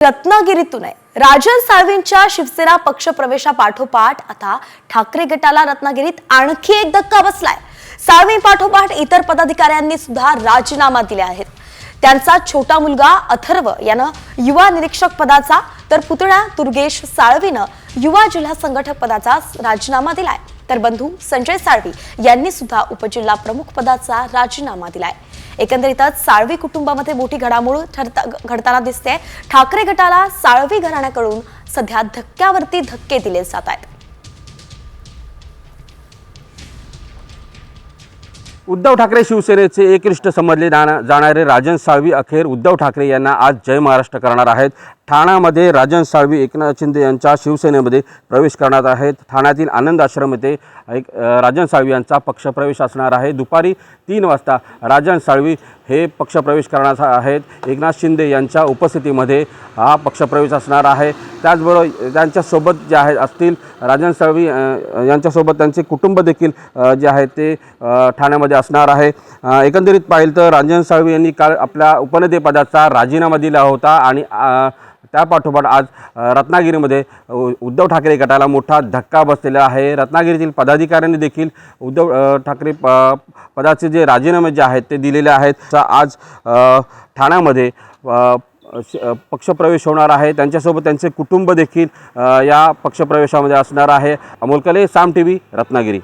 रत्नागिरीतून आहे। राजन साळवींच्या शिवसेना पक्षप्रवेशापाठोपाठ आता ठाकरे गटाला रत्नागिरीत आणखी एक धक्का बसलाय। साळवी पाठोपाठ इतर पदाधिकाऱ्यांनी सुद्धा राजीनामा दिले आहेत। त्यांचा छोटा मुलगा अथर्व यानं युवा निरीक्षक पदाचा तर पुतण्या दुर्गेश साळवीनं युवा जिल्हा संघटक पदाचा राजीनामा दिलाय। तर बंधू संजय साळवी यांनी सुद्धा उपजिल्हा प्रमुख पदाचा राजीनामा दिलाय। एकंदरीतच साळवी कुटुंबामध्ये मोठी घडामोड घडताना दिसते। ठाकरे गटाला साळवी घराण्याकडून सध्या धक्क्यावरती धक्के दिले जात आहेत। उद्धव ठाकरे शिवसेनेचे एकनिष्ठ समजले जाणारे राजन साळवी अखेर उद्धव ठाकरे यांना आज जय महाराष्ट्र करणार आहेत। ठाण्यामध्ये राजन साळवी एकनाथ शिंदे यांच्या शिवसेनेमध्ये प्रवेश करणार आहेत। ठाण्यातील आनंद आश्रम येथे राजन साळवी यांचा पक्षप्रवेश असणार आहे। दुपारी 3 वाजता राजन साळवी हे पक्षप्रवेश करणार आहेत। एकनाथ शिंदे यांच्या उपस्थितीमध्ये हा पक्षप्रवेश असणार आहे। त्याचबरोबर त्यांच्यासोबत जे आहेत असतील राजन साळवी यांच्यासोबत त्यांचे कुटुंब देखील जे आहे ते ठाण्यामध्ये असणार आहे। एकंदरीत पाहिलं तर राजन साळवी यांनी काल आपल्या उपनेतेपदाचा राजीनामा दिला होता आणि त्यापाठोपाठ आज रत्नागिरीमध्ये उद्धव ठाकरे गटाला मोठा धक्का बसलेला आहे। रत्नागिरीतील पदाधिकाऱ्यांनी देखील उद्धव ठाकरे पदाचे जे राजीनामे जे आहेत ते दिलेले आहेत। आज ठाण्यामध्ये पक्षप्रवेश होणार आहे। त्यांच्यासोबत त्यांचे कुटुंब देखील या पक्षप्रवेशामध्ये असणार आहे। अमोल कले, साम टीव्ही, रत्नागिरी।